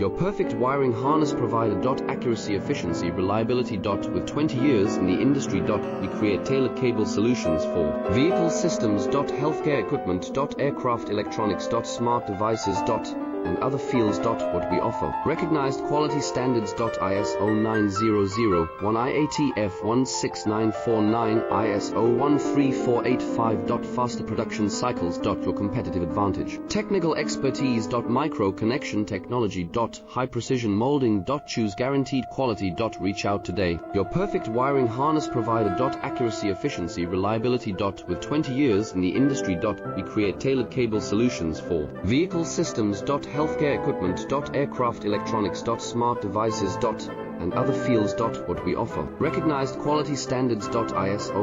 Your perfect wiring harness provider. Accuracy, efficiency, reliability. With 20 years in the industry. We create tailored cable solutions for vehicle systems. Healthcare equipment. Aircraft electronics. Smart devices. And other fields. What we offer. Recognized quality standards. ISO 9001, IATF 16949, ISO 13485. Faster production cycles. Your competitive advantage. Technical expertise. Micro connection technology. High precision molding. Choose guaranteed quality. Reach out today. Your perfect wiring harness provider. Accuracy, efficiency, reliability. With 20 years in the industry. We create tailored cable solutions for vehicle systems. Healthcare equipment. Aircraft electronics. Smart devices. And other fields. What we offer. Recognized quality standards. ISO